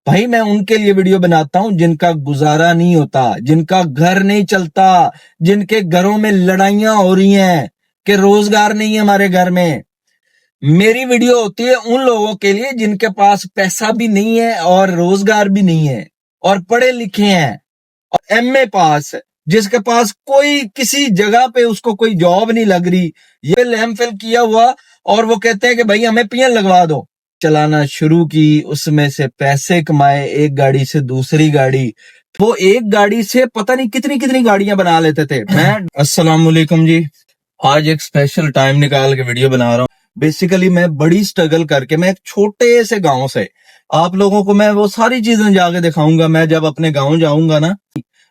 भाई मैं उनके लिए वीडियो बनाता हूं जिनका गुजारा नहीं होता, जिनका घर नहीं चलता, जिनके घरों में लड़ाइयां हो रही हैं कि रोजगार नहीं है हमारे घर में। मेरी वीडियो होती है उन लोगों के लिए जिनके पास पैसा भी नहीं है और रोजगार भी नहीं है और पढ़े लिखे हैं और एमए पास है, जिसके पास कोई किसी जगह पे उसको कोई जॉब नहीं लग रही, ये एम फिल किया हुआ, और वो कहते हैं कि भाई हमें पीएन लगवा दो। चलाना शुरू की, उसमें से पैसे कमाए, एक गाड़ी से दूसरी गाड़ी, वो एक गाड़ी से पता नहीं कितनी कितनी गाड़ियां बना लेते थे। मैं अस्सलाम वालेकुम जी, आज एक स्पेशल टाइम निकाल के वीडियो बना रहा हूँ। बेसिकली मैं बड़ी स्ट्रगल करके, मैं एक छोटे से गांव से आप लोगों को मैं वो सारी चीजें जाके दिखाऊंगा। मैं जब अपने गांव जाऊंगा ना,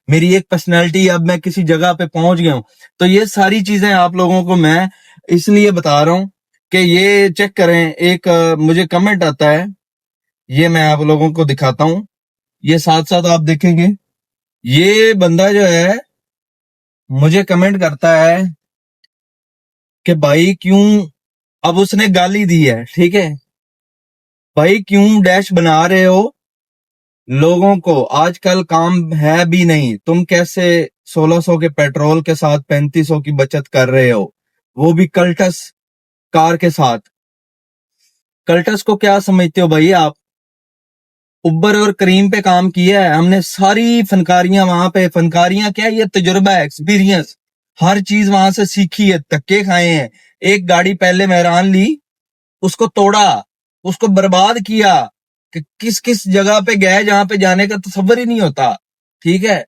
मेरी एक पर्सनैलिटी, अब मैं किसी जगह पे पहुंच गया हूं, तो ये सारी चीजें आप लोगों को मैं इसलिए बता रहा हूं कि ये चेक करें। एक मुझे कमेंट आता है, ये मैं आप लोगों को दिखाता हूं, ये साथ साथ आप देखेंगे। ये बंदा जो है मुझे कमेंट करता है कि भाई क्यों, अब उसने गाली दी है, ठीक है, भाई क्यों डैश बना रहे हो लोगों को, आजकल काम है भी नहीं, तुम कैसे 1600 के पेट्रोल के साथ 3500 की बचत कर रहे हो, वो भी कल्टस कार के साथ। कल्टस को क्या समझते हो भाई आप? उबर और करीम पे काम किया है हमने, सारी फनकारियां वहां पे, फनकारियां क्या, ये तजुर्बा है, एक्सपीरियंस, हर चीज वहां से सीखी है, धक्के खाए हैं। एक गाड़ी पहले मेहरान ली, उसको तोड़ा, उसको बर्बाद किया, कि किस किस जगह पे गए जहां पे जाने का तसव्वुर ही नहीं होता, ठीक है।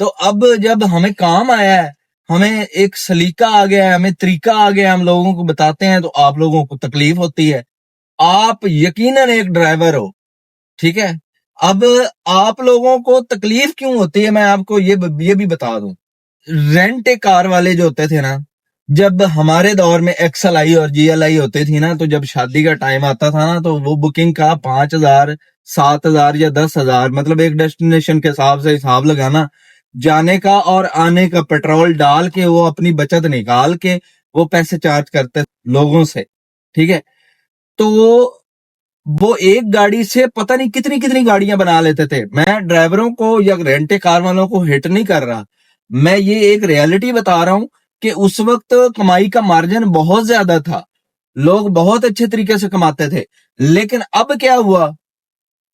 तो अब जब हमें काम आया है, हमें एक सलीका आ गया है, हमें तरीका आ गया है, हम लोगों को बताते हैं, तो आप लोगों को तकलीफ होती है। आप यकीनन एक ड्राइवर हो, ठीक है। अब आप लोगों को तकलीफ क्यों होती है, मैं आपको ये भी बता दूं। रेंट ए कार वाले जो होते थे ना, जब हमारे दौर में एक्सल आई और जीएल आई होती थी ना, तो जब शादी का टाइम आता था ना, तो वो बुकिंग का 5,000, 7,000 या 10,000, मतलब एक डेस्टिनेशन के हिसाब से हिसाब लगाना, जाने का और आने का पेट्रोल डाल के वो अपनी बचत निकाल के वो पैसे चार्ज करते लोगों से, ठीक है। तो वो एक गाड़ी से पता नहीं कितनी कितनी गाड़ियां बना लेते थे। मैं ड्राइवरों को या रेंटे कार वालों को हिट नहीं कर रहा, मैं ये एक रियलिटी बता रहा हूं कि उस वक्त कमाई का मार्जिन बहुत ज्यादा था, लोग बहुत अच्छे तरीके से कमाते थे। लेकिन अब क्या हुआ,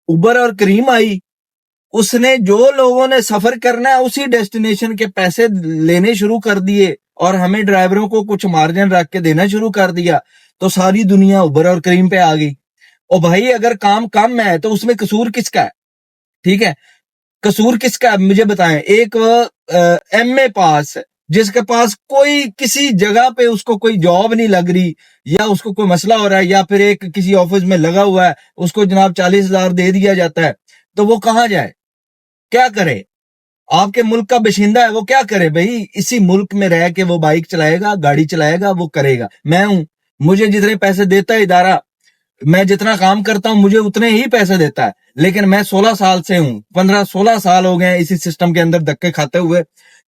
उबर और करीम आई, उसने जो लोगों ने सफर करना है उसी डेस्टिनेशन के पैसे लेने शुरू कर दिए और हमें ड्राइवरों को कुछ मार्जिन रख के देना शुरू कर दिया, तो सारी दुनिया उबर और करीम पे आ गई। और भाई अगर काम कम है तो उसमें कसूर किसका है, ठीक है, कसूर किसका है मुझे बताएं। एक एमए पास है, जिसके पास कोई किसी जगह पे उसको कोई जॉब नहीं लग रही, या उसको कोई मसला हो रहा है, या फिर एक किसी ऑफिस में लगा हुआ है, उसको जनाब 40,000 दे दिया जाता है, तो वो कहां जाए, क्या करे? आपके मुल्क का बशिंदा है, वो क्या करे भाई? इसी मुल्क में रह के वो बाइक चलाएगा, गाड़ी चलाएगा, वो करेगा। मैं हूं, मुझे जितने पैसे देता है इदारा, मैं जितना काम करता हूं मुझे उतने ही पैसे देता है, लेकिन मैं 16 साल से हूं, 15-16 साल हो गए इसी सिस्टम के अंदर धक्के खाते हुए।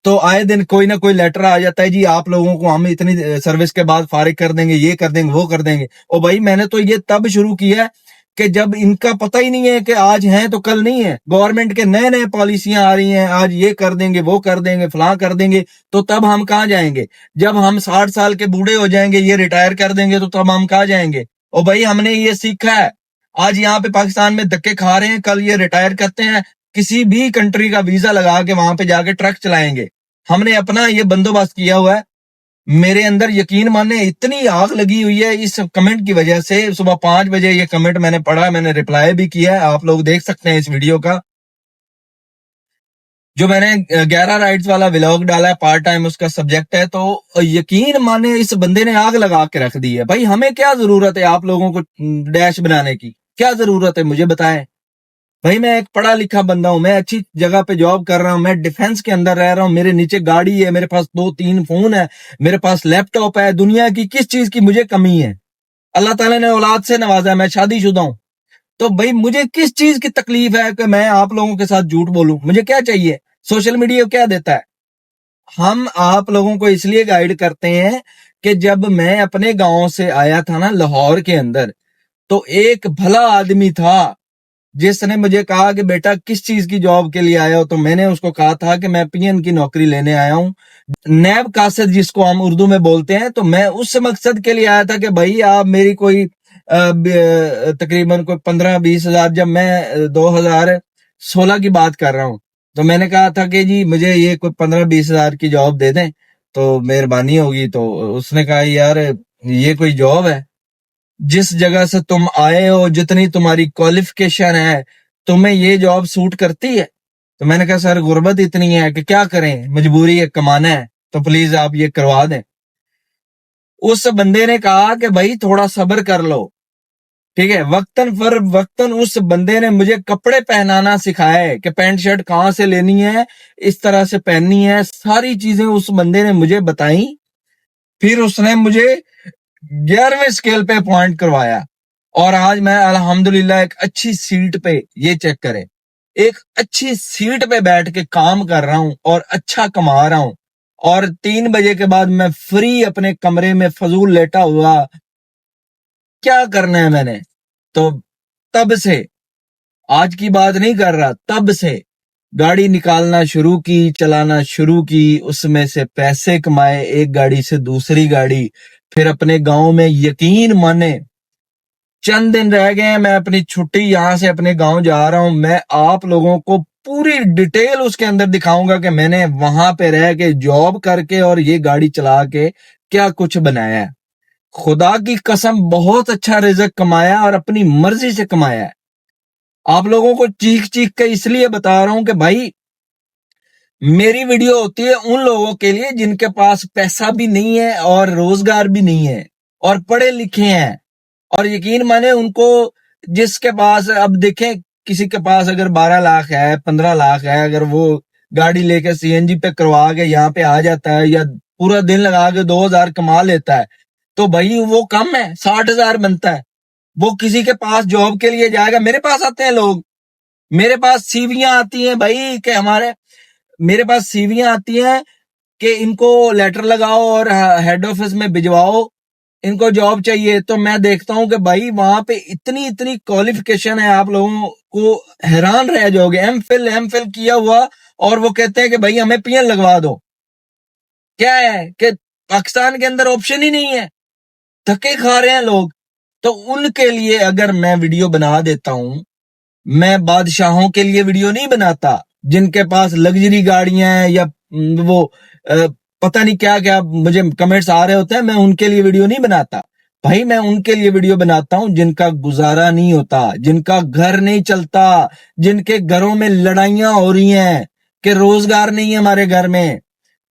तो आए दिन कोई ना कोई लेटर आ जाता है, जी आप लोगों को हम इतनी सर्विस के बाद फारिग कर देंगे, ये कर देंगे, वो कर देंगे। और भाई मैंने तो ये तब शुरू किया है कि जब इनका पता ही नहीं है कि आज है तो कल नहीं है, गवर्नमेंट के नए नए पॉलिसियां आ रही हैं, आज ये कर देंगे, वो कर देंगे, फलां कर देंगे, तो तब हम कहाँ जाएंगे? जब हम 60 साल के बूढ़े हो जाएंगे, ये रिटायर कर देंगे, तो तब हम कहाँ जाएंगे? और भाई हमने ये सीखा है, आज यहाँ पे पाकिस्तान में धक्के खा रहे हैं, कल ये रिटायर करते हैं, किसी भी कंट्री का वीजा लगा के वहां पे जाके ट्रक चलाएंगे। हमने अपना ये बंदोबस्त किया हुआ है। मेरे अंदर यकीन माने इतनी आग लगी हुई है इस कमेंट की वजह से। सुबह 5 बजे ये कमेंट मैंने पढ़ा, मैंने रिप्लाई भी किया है, आप लोग देख सकते हैं इस वीडियो का, जो मैंने 11 राइड्स वाला व्लॉग डाला है, पार्ट टाइम उसका सब्जेक्ट है। तो यकीन माने इस बंदे ने आग लगा के रख दी है। भाई हमें क्या जरूरत है आप लोगों को डैश बनाने की, क्या जरूरत है मुझे बताएं। भाई मैं एक पढ़ा लिखा बंदा हूं, मैं अच्छी जगह पे जॉब कर रहा हूं, मैं डिफेंस के अंदर रह रहा हूं, मेरे नीचे गाड़ी है, मेरे पास 2-3 फोन है, मेरे पास लैपटॉप है, दुनिया की किस चीज की मुझे कमी है? अल्लाह ताला ने औलाद से नवाजा है, मैं शादीशुदा हूं, तो भाई मुझे किस चीज की तकलीफ है कि मैं आप लोगों के साथ झूठ बोलूं? मुझे क्या चाहिए? सोशल मीडिया क्या देता है? हम आप लोगों को इसलिए गाइड करते हैं कि जब मैं अपने गांव से आया था ना लाहौर के अंदर, तो एक भला आदमी था, जिसने मुझे कहा कि बेटा किस चीज की जॉब के लिए आए हो, तो मैंने उसको कहा था कि मैं पीएन की नौकरी लेने आया हूँ, नैब कासिद जिसको हम उर्दू में बोलते हैं। तो मैं उस मकसद के लिए आया था कि भाई आप मेरी कोई तकरीबन कोई 15-20 हजार, जब मैं 2016 की बात कर रहा हूँ, तो मैंने कहा था कि जी मुझे ये कोई 15-20 हजार की जॉब दे दें तो मेहरबानी होगी। तो उसने कहा यार ये कोई जॉब है? जिस जगह से तुम आए हो, जितनी तुम्हारी क्वालिफिकेशन है, तुम्हें ये जॉब सूट करती है? तो मैंने कहा सर गुर्बत इतनी है कि क्या करें, मजबूरी है, कमाना है, तो प्लीज आप ये करवा दें। उस बंदे ने कहा कि भाई थोड़ा सब्र कर लो, ठीक है। वक्तन फर वक्तन उस बंदे ने मुझे कपड़े पहनाना सिखाया है कि पैंट शर्ट कहां से लेनी है, इस तरह से पहननी है, सारी चीजें उस बंदे ने मुझे बताई। फिर उसने मुझे 11वें स्केल पे अपॉइंट करवाया और आज मैं अल्हम्दुलिल्लाह एक अच्छी सीट पे, ये चेक करें, एक अच्छी सीट पे बैठ के काम कर रहा हूं और अच्छा कमा रहा हूं। और 3 बजे के बाद मैं फ्री अपने कमरे में फजूल लेटा हुआ, क्या करना है मैंने। तो तब से, आज की बात नहीं कर रहा, तब से गाड़ी निकालना शुरू की, चलाना शुरू की, उसमें से पैसे कमाए, एक गाड़ी से दूसरी गाड़ी। फिर अपने गांव में, यकीन माने चंद दिन रह गए हैं, मैं अपनी छुट्टी यहां से अपने गांव जा रहा हूं। मैं आप लोगों को पूरी डिटेल उसके अंदर दिखाऊंगा कि मैंने वहां पे रह के, जॉब करके और ये गाड़ी चला के क्या कुछ बनाया है। खुदा की कसम बहुत अच्छा रिज़्क कमाया और अपनी मर्जी से कमाया है। आप लोगों को चीख चीख के इसलिए बता रहा हूं कि भाई मेरी वीडियो होती है उन लोगों के लिए जिनके पास पैसा भी नहीं है और रोजगार भी नहीं है और पढ़े लिखे हैं। और यकीन माने उनको, जिसके पास, अब देखें किसी के पास अगर 12 लाख है, 15 लाख है, अगर वो गाड़ी लेके सीएनजी पे करवा के यहाँ पे आ जाता है या पूरा दिन लगा के 2000 कमा लेता है, तो भाई वो कम है, 60,000 बनता है। वो किसी के पास जॉब के लिए जाएगा। मेरे पास आते हैं लोग, मेरे पास सीवियां आती हैं भाई कि मेरे पास सीवियां आती हैं कि इनको लेटर लगाओ और हेड ऑफिस में भिजवाओ, इनको जॉब चाहिए। तो मैं देखता हूं कि भाई वहां पे इतनी इतनी क्वालिफिकेशन है, आप लोगों को हैरान रह जाओगे। एम फिल किया हुआ और वो कहते हैं कि भाई हमें पीएन लगवा दो। क्या है कि पाकिस्तान के अंदर ऑप्शन ही नहीं है, धक्के खा रहे हैं लोग। तो उनके लिए अगर मैं वीडियो बना देता हूं, मैं बादशाहों के लिए वीडियो नहीं बनाता जिनके पास लग्जरी गाड़ियां हैं या वो पता नहीं क्या क्या मुझे कमेंट्स आ रहे होते हैं, मैं उनके लिए वीडियो नहीं बनाता। भाई मैं उनके लिए वीडियो बनाता हूं जिनका गुजारा नहीं होता, जिनका घर नहीं चलता, जिनके घरों में लड़ाइयां हो रही हैं कि रोजगार नहीं है हमारे घर में,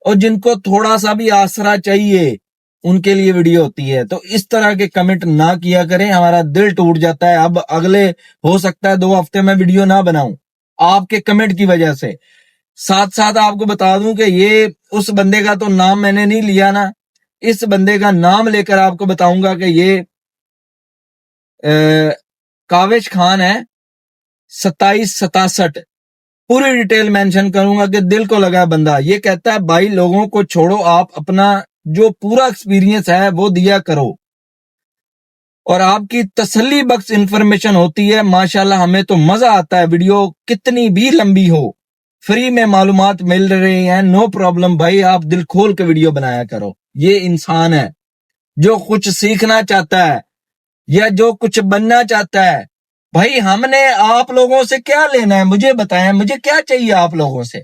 और जिनको थोड़ा सा भी आसरा चाहिए, उनके लिए वीडियो होती है। तो इस तरह के कमेंट ना किया करें, हमारा दिल टूट जाता है। अब अगले, हो सकता है 2 हफ्ते में वीडियो ना बनाऊं आपके कमेंट की वजह से। साथ साथ आपको बता दूं कि ये उस बंदे का तो नाम मैंने नहीं लिया ना, इस बंदे का नाम लेकर आपको बताऊंगा कि ये काविश खान है, 2767, पूरी डिटेल मेंशन करूंगा कि दिल को लगा बंदा। ये कहता है भाई लोगों को छोड़ो, आप अपना जो पूरा एक्सपीरियंस है वो दिया करो और आपकी तसल्ली बख्श इंफॉर्मेशन होती है। माशाल्लाह हमें तो मजा आता है, वीडियो कितनी भी लंबी हो, फ्री में मालूमात मिल रही हैं, नो प्रॉब्लम भाई, आप दिल खोल के वीडियो बनाया करो। ये इंसान है जो कुछ सीखना चाहता है या जो कुछ बनना चाहता है। भाई हमने आप लोगों से क्या लेना है, मुझे बताएं, मुझे क्या चाहिए आप लोगों से?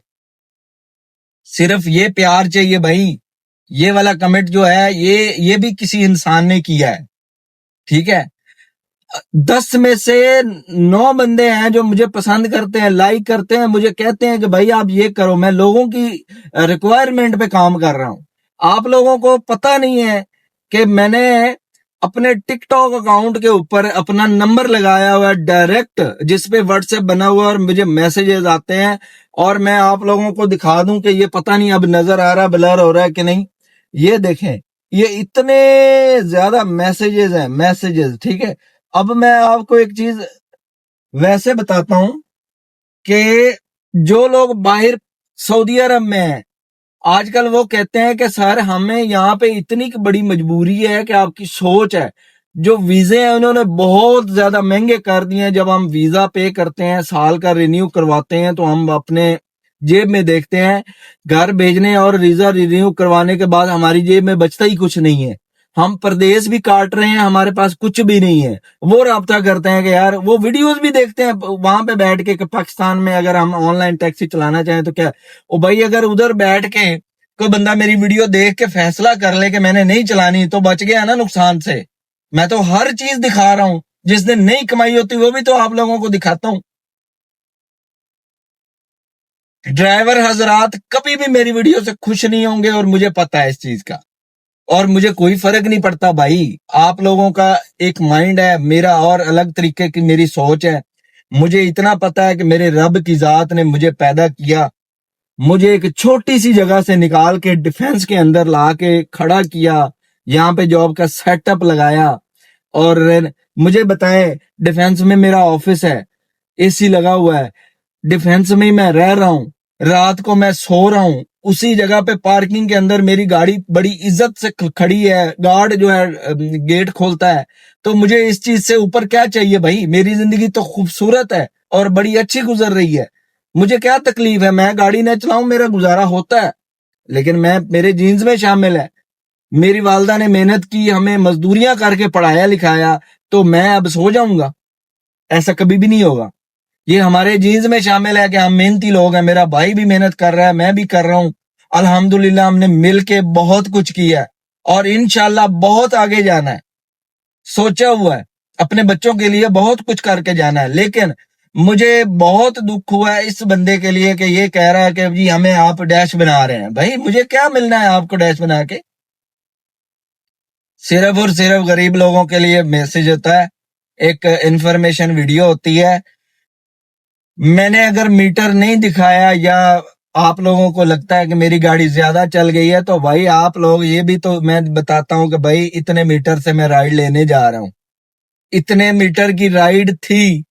सिर्फ ये प्यार चाहिए भाई। ये वाला कमेंट जो है ये भी किसी इंसान ने किया है, ठीक है। 10 में से 9 बंदे हैं जो मुझे पसंद करते हैं, लाइक करते हैं, मुझे कहते हैं कि भाई आप ये करो। मैं लोगों की रिक्वायरमेंट पे काम कर रहा हूं। आप लोगों को पता नहीं है कि मैंने अपने टिकटॉक अकाउंट के ऊपर अपना नंबर लगाया हुआ है डायरेक्ट, जिसपे व्हाट्सएप बना हुआ है और मुझे मैसेजेस आते हैं। और मैं आप लोगों को दिखा दूं कि ये पता नहीं अब नजर आ रहा, ब्लर हो रहा है कि नहीं। ये देखें, ये इतने ज्यादा मैसेजेस हैं, मैसेजेस, ठीक है। अब मैं आपको एक चीज वैसे बताता हूं कि जो लोग बाहर सऊदी अरब में हैं, आजकल वो कहते हैं कि सर हमें यहाँ पे इतनी बड़ी मजबूरी है कि आपकी सोच है, जो वीजे हैं उन्होंने बहुत ज्यादा महंगे कर दिए हैं। जब हम वीजा पे करते हैं, साल का रिन्यू करवाते हैं, तो हम अपने जेब में देखते हैं घर भेजने और वीजा रिन्यू करवाने के बाद हमारी जेब में बचता ही कुछ नहीं है। हम प्रदेश भी काट रहे हैं, हमारे पास कुछ भी नहीं है। वो राब्ता करते हैं कि यार, वो वीडियोस भी देखते हैं वहां पे बैठ के कि पाकिस्तान में अगर हम ऑनलाइन टैक्सी चलाना चाहें तो क्या। ओ भाई, अगर उधर बैठ के कोई बंदा मेरी वीडियो देख के फैसला कर ले कि मैंने नहीं चलानी, तो बच गया ना नुकसान से। मैं तो हर चीज दिखा रहा हूं, जिस दिन नहीं कमाई होती वो भी तो आप लोगों को दिखाता हूं। ड्राइवर हजरात कभी भी मेरी वीडियो से खुश नहीं होंगे और मुझे पता है इस चीज का, और मुझे कोई फर्क नहीं पड़ता भाई। आप लोगों का एक माइंड है, मेरा और अलग तरीके की मेरी सोच है। मुझे इतना पता है कि मेरे रब की जात ने मुझे पैदा किया, मुझे एक छोटी सी जगह से निकाल के डिफेंस के अंदर ला के खड़ा किया, यहाँ पे जॉब का सेटअप लगाया। और मुझे बताएं, डिफेंस में मेरा ऑफिस है, एसी लगा हुआ है, डिफेंस में ही मैं रह रहा हूँ, रात को मैं सो रहा हूँ, उसी जगह पे पार्किंग के अंदर मेरी गाड़ी बड़ी इज्जत से खड़ी है, गार्ड जो है गेट खोलता है। तो मुझे इस चीज से ऊपर क्या चाहिए भाई? मेरी जिंदगी तो खूबसूरत है और बड़ी अच्छी गुजर रही है। मुझे क्या तकलीफ है? मैं गाड़ी न चलाऊं, मेरा गुजारा होता है, लेकिन मैं, मेरे जीन्स में शामिल है। मेरी वालदा ने मेहनत की, हमें मजदूरियां करके पढ़ाया लिखाया, तो मैं अब सो जाऊंगा? ऐसा कभी भी नहीं होगा। ये हमारे जीन्स में शामिल है कि हम मेहनती लोग हैं। मेरा भाई भी मेहनत कर रहा है, मैं भी कर रहा हूं। अल्हम्दुलिल्लाह हमने मिल के बहुत कुछ किया है और इंशाल्लाह बहुत आगे जाना है। सोचा हुआ है अपने बच्चों के लिए बहुत कुछ करके जाना है। लेकिन मुझे बहुत दुख हुआ है इस बंदे के लिए कि ये कह रहा है कि जी हमें आप डैश बना रहे हैं। भाई मुझे क्या मिलना है आपको डैश बना के? सिर्फ और सिर्फ गरीब लोगों के लिए मैसेज होता है, एक इंफॉर्मेशन वीडियो होती है। मैंने अगर मीटर नहीं दिखाया या आप लोगों को लगता है कि मेरी गाड़ी ज्यादा चल गई है, तो भाई आप लोग ये भी तो मैं बताता हूं कि भाई इतने मीटर से मैं राइड लेने जा रहा हूं, इतने मीटर की राइड थी,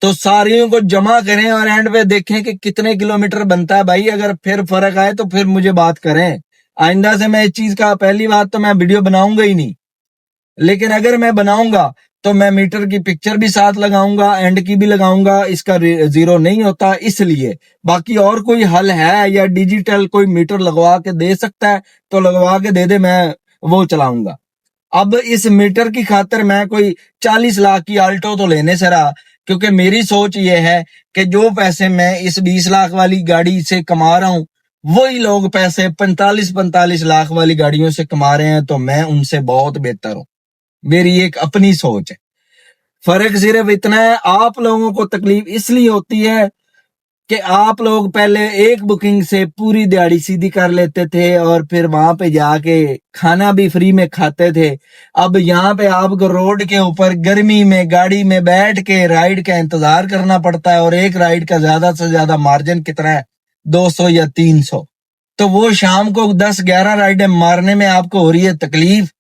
तो सारियों को जमा करें और एंड पे देखें कि कितने किलोमीटर बनता है। भाई अगर फिर फर्क आए तो फिर मुझे बात करें। आइंदा से मैं इस चीज का, पहली बात तो मैं वीडियो बनाऊंगा ही नहीं, लेकिन अगर मैं बनाऊंगा तो मैं मीटर की पिक्चर भी साथ लगाऊंगा, एंड की भी लगाऊंगा। इसका जीरो नहीं होता इसलिए। बाकी और कोई हल है या डिजिटल कोई मीटर लगवा के दे सकता है तो लगवा के दे दे, मैं वो चलाऊंगा। अब इस मीटर की खातिर मैं कोई 40 लाख की आल्टो तो लेने से रहा, क्योंकि मेरी सोच ये है कि जो पैसे मैं इस 20 लाख वाली गाड़ी से कमा रहा हूं, वही लोग पैसे 45-45 लाख वाली गाड़ियों से कमा रहे हैं, तो मैं उनसे बहुत बेहतर हूं। मेरी एक अपनी सोच है। फर्क सिर्फ इतना है, आप लोगों को तकलीफ इसलिए होती है कि आप लोग पहले एक बुकिंग से पूरी दिहाड़ी सीधी कर लेते थे और फिर वहां पे जाके खाना भी फ्री में खाते थे। अब यहाँ पे आपको रोड के ऊपर गर्मी में गाड़ी में बैठ के राइड का इंतजार करना पड़ता है, और एक राइड का ज्यादा से ज्यादा मार्जिन कितना है? 200 या 300। तो वो शाम को 10-11 राइडें मारने में आपको हो रही है तकलीफ,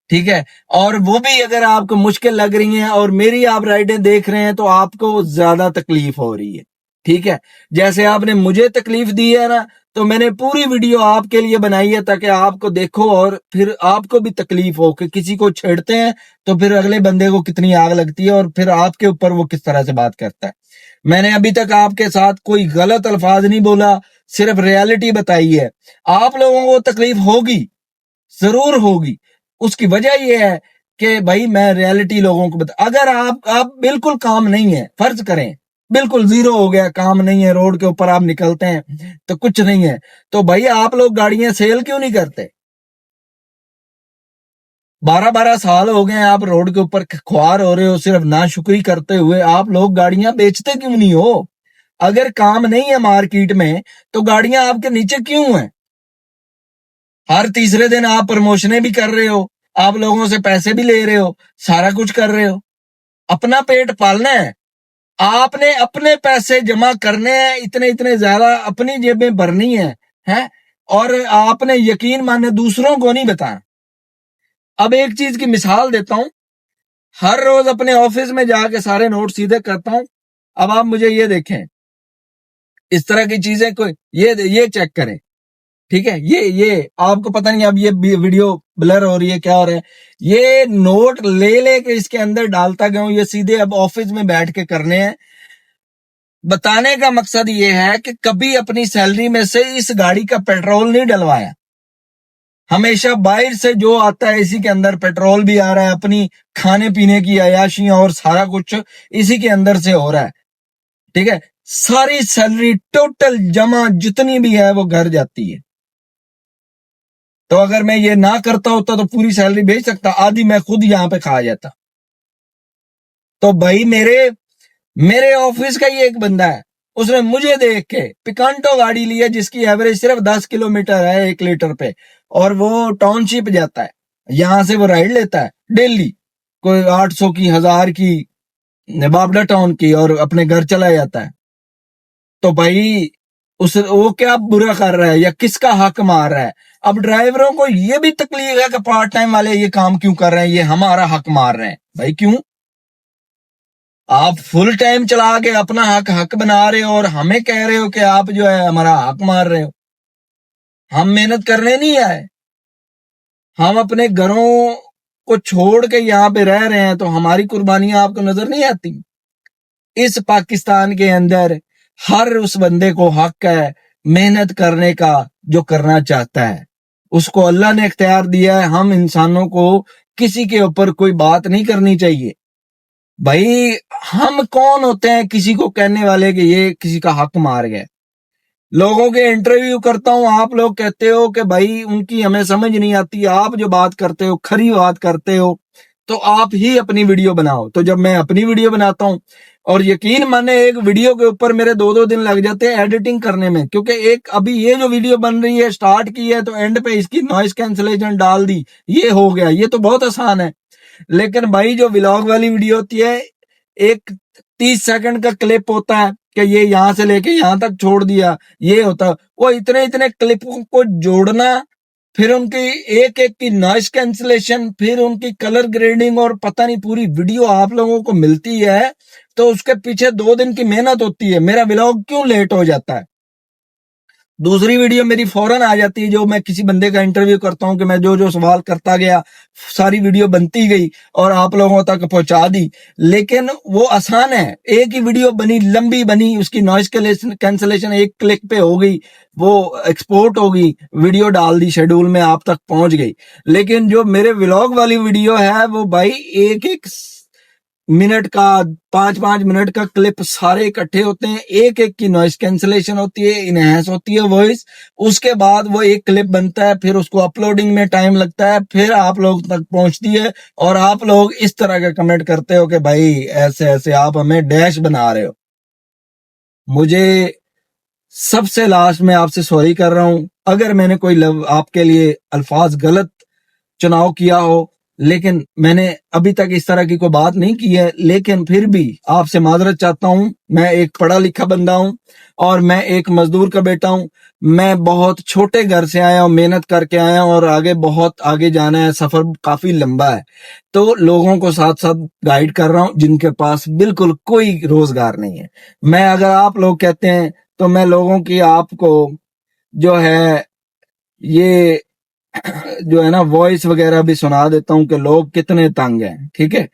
ठीक है। और वो भी अगर आपको मुश्किल लग रही है और मेरी आप राइडें देख रहे हैं तो आपको ज्यादा तकलीफ हो रही है, ठीक है। जैसे आपने मुझे तकलीफ दी है ना, तो मैंने पूरी वीडियो आपके लिए बनाई है ताकि आपको देखो और फिर आपको भी तकलीफ हो कि किसी को छेड़ते हैं तो फिर अगले बंदे को कितनी आग लगती है और फिर आपके ऊपर वो किस तरह से बात करता है। मैंने अभी तक आपके साथ कोई गलत अल्फाज नहीं बोला, सिर्फ रियलिटी बताई है। आप लोगों को तकलीफ होगी, जरूर होगी। उसकी वजह यह है कि भाई मैं रियलिटी लोगों को बता, अगर आप बिल्कुल काम नहीं है, फर्ज करें बिल्कुल जीरो हो गया, काम नहीं है, रोड के ऊपर आप निकलते हैं तो कुछ नहीं है, तो भाई आप लोग गाड़ियां सेल क्यों नहीं करते? 12-12 साल हो गए आप रोड के ऊपर ख्वार हो रहे हो, सिर्फ नाशुक्री करते हुए। आप लोग गाड़ियां बेचते क्यों नहीं हो? अगर काम नहीं है मार्केट में तो गाड़ियां आपके नीचे क्यों हैं? हर तीसरे दिन आप प्रमोशनें भी कर रहे हो, आप लोगों से पैसे भी ले रहे हो, सारा कुछ कर रहे हो। अपना पेट पालना है, आपने अपने पैसे जमा करने हैं, इतने इतने ज्यादा अपनी जेबें भरनी है? और आपने यकीन माने दूसरों को नहीं बताया। अब एक चीज की मिसाल देता हूं, हर रोज अपने ऑफिस में जाके सारे नोट सीधे करता हूं। अब आप मुझे ये देखें, इस तरह की चीजें कोई ये चेक करें, ٹھیک ہے. یہ آپ کو پتہ نہیں اب یہ ویڈیو بلر ہو رہی ہے کیا ہو رہا ہے. یہ نوٹ لے کے اس کے اندر ڈالتا گیا ہوں. یہ سیدھے اب آفس میں بیٹھ کے کرنے ہیں. بتانے کا مقصد یہ ہے کہ کبھی اپنی سیلری میں سے اس گاڑی کا پیٹرول نہیں ڈلوایا. ہمیشہ باہر سے جو آتا ہے اسی کے اندر پیٹرول بھی آ رہا ہے, اپنی کھانے پینے کی عیاشیاں اور سارا کچھ اسی کے اندر سے ہو رہا ہے. ٹھیک ہے. ساری سیلری ٹوٹل جمع جتنی بھی ہے وہ گھر جاتی ہے. تو اگر میں یہ نہ کرتا ہوتا تو پوری سیلری بھیج سکتا, آدھی میں خود یہاں پہ کھا جاتا. تو بھائی میرے آفس کا ہی ایک بندہ ہے, اس نے مجھے دیکھ کے پکانٹو گاڑی لی ہے جس کی ایوریج صرف 10 کلومیٹر ہے 1 لیٹر پہ, اور وہ ٹاؤن شپ جاتا ہے. یہاں سے وہ رائڈ لیتا ہے ڈیلی, کوئی 800 کی 1000 کی بابڈا ٹاؤن کی, اور اپنے گھر چلا جاتا ہے. تو بھائی وہ کیا برا کر رہا ہے یا کس کا حق مار رہا ہے؟ اب ڈرائیوروں کو یہ بھی تکلیف ہے کہ پارٹ ٹائم والے یہ کام کیوں کر رہے ہیں, یہ ہمارا حق مار رہے ہیں. بھائی کیوں؟ آپ فل ٹائم چلا کے اپنا حق بنا رہے ہو اور ہمیں کہہ رہے ہو کہ آپ جو ہے ہمارا حق مار رہے ہو. ہم محنت کرنے نہیں آئے, ہم اپنے گھروں کو چھوڑ کے یہاں پہ رہ رہے ہیں, تو ہماری قربانیاں آپ کو نظر نہیں آتی؟ اس پاکستان کے اندر ہر اس بندے کو حق ہے محنت کرنے کا جو کرنا چاہتا ہے. اس کو اللہ نے اختیار دیا ہے. ہم انسانوں کو کسی کے اوپر کوئی بات نہیں کرنی چاہیے. بھائی ہم کون ہوتے ہیں کسی کو کہنے والے کہ یہ کسی کا حق مار گئے؟ لوگوں کے انٹرویو کرتا ہوں, آپ لوگ کہتے ہو کہ بھائی ان کی ہمیں سمجھ نہیں آتی, آپ جو بات کرتے ہو کھری بات کرتے ہو, تو آپ ہی اپنی ویڈیو بناؤ. تو جب میں اپنی ویڈیو بناتا ہوں, اور یقین مانے ایک ویڈیو کے اوپر میرے 2 دن لگ جاتے ہیں ایڈیٹنگ کرنے میں, کیونکہ ایک ابھی یہ جو ویڈیو بن رہی ہے سٹارٹ کی ہے تو اینڈ پہ اس کی نوائز کینسلیشن ڈال دی, یہ ہو گیا. یہ تو بہت آسان ہے. لیکن بھائی جو ولاگ والی ویڈیو ہوتی ہے, ایک 30 سیکنڈ کا کلپ ہوتا ہے کہ یہ یہاں سے لے کے یہاں تک چھوڑ دیا, یہ ہوتا, وہ اتنے کلپوں کو جوڑنا, پھر ان کی ایک کی نوائز کینسلیشن, پھر ان کی کلر گریڈنگ, اور پتہ نہیں پوری ویڈیو آپ لوگوں کو ملتی ہے تو اس کے پیچھے 2 دن کی محنت ہوتی ہے. میرا ولاگ کیوں لیٹ ہو جاتا ہے؟ دوسری ویڈیو میری فوراً آ جاتی ہے, جو میں کسی بندے کا انٹرویو کرتا ہوں کہ میں جو سوال کرتا گیا ساری ویڈیو بنتی گئی اور آپ لوگوں تک پہنچا دی. لیکن وہ آسان ہے, ایک ہی ویڈیو بنی, لمبی بنی, اس کی نوائز کینسلیشن 1 کلک پہ ہو گئی, وہ ایکسپورٹ ہوگی, ویڈیو ڈال دی, شیڈول میں آپ تک پہنچ گئی. لیکن جو میرے ولاگ والی ویڈیو ہے وہ بھائی 1 منٹ کا 5 منٹ کا کلپ سارے اکٹھے ہوتے ہیں, ایک کی نوائز کینسلیشن ہوتی ہے, انہینس ہوتی ہے وائس, اس کے بعد وہ ایک کلپ بنتا ہے, پھر اس کو اپلوڈنگ میں ٹائم لگتا ہے, پھر آپ لوگ تک پہنچتی ہے, اور آپ لوگ اس طرح کا کمنٹ کرتے ہو کہ بھائی ایسے آپ ہمیں ڈیش بنا رہے ہو. مجھے سب سے لاسٹ میں آپ سے سوری کر رہا ہوں اگر میں نے کوئی آپ کے لیے الفاظ غلط چناؤ کیا ہو, لیکن میں نے ابھی تک اس طرح کی کوئی بات نہیں کی ہے. لیکن پھر بھی آپ سے معذرت چاہتا ہوں. میں ایک پڑھا لکھا بندہ ہوں اور میں ایک مزدور کا بیٹا ہوں. میں بہت چھوٹے گھر سے آیا ہوں, محنت کر کے آیا ہوں, اور بہت آگے جانا ہے, سفر کافی لمبا ہے. تو لوگوں کو ساتھ ساتھ گائیڈ کر رہا ہوں جن کے پاس بالکل کوئی روزگار نہیں ہے. میں اگر آپ لوگ کہتے ہیں تو میں لوگوں کی آپ کو جو ہے یہ جو ہے نا وائس وغیرہ بھی سنا دیتا ہوں کہ لوگ کتنے تنگ ہیں. ٹھیک ہے.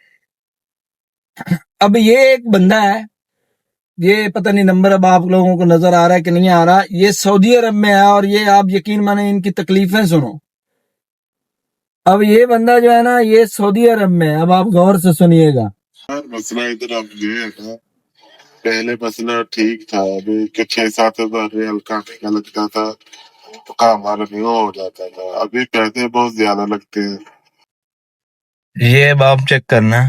اب یہ ایک بندہ ہے, یہ پتہ نہیں نمبر اب آپ لوگوں کو نظر آ رہا ہے کہ نہیں آ رہا, یہ سعودی عرب میں ہے, اور یہ آپ یقین مانیں ان کی تکلیفیں سنو. اب یہ بندہ جو ہے نا یہ سعودی عرب میں ہے, اب آپ غور سے سنیے گا. مسئلہ ادھر اب یہ ہے نا, پہلے مسئلہ ٹھیک تھا, ابھی کہ 6-7 ہزار ریال کافی کا لگتا تھا تو کام ہمارا نہیں ہو جاتا تھا, ابھی پیسے بہت زیادہ لگتے ہیں. یہ اب آپ چیک کرنا,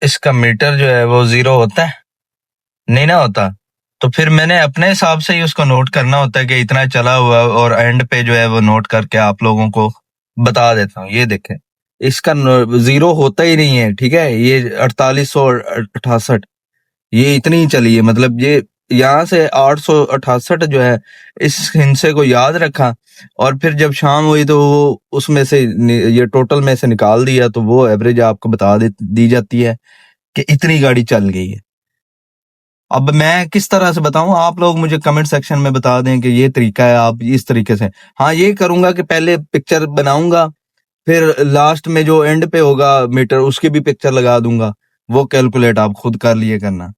اس کا میٹر جو ہے وہ 0 ہوتا ہے نہیں نہ ہوتا, تو پھر میں نے اپنے حساب سے ہی اس کو نوٹ کرنا ہوتا ہے کہ اتنا چلا ہوا, اور اینڈ پہ جو ہے وہ نوٹ کر کے آپ لوگوں کو بتا دیتا ہوں. یہ دیکھیں اس کا 0 ہوتا ہی نہیں ہے. ٹھیک ہے. یہ 4868 یہ اتنی ہی چلی ہے, مطلب یہ یہاں سے 868 جو ہے اس ہندسے کو یاد رکھا, اور پھر جب شام ہوئی تو وہ اس میں سے یہ ٹوٹل میں سے نکال دیا, تو وہ ایوریج آپ کو بتا دی جاتی ہے کہ اتنی گاڑی چل گئی ہے. اب میں کس طرح سے بتاؤں, آپ لوگ مجھے کمنٹ سیکشن میں بتا دیں کہ یہ طریقہ ہے, آپ اس طریقے سے. ہاں یہ کروں گا کہ پہلے پکچر بناؤں گا, پھر لاسٹ میں جو اینڈ پہ ہوگا میٹر اس کی بھی پکچر لگا دوں گا, وہ کیلکولیٹ آپ خود کر لیے کرنا.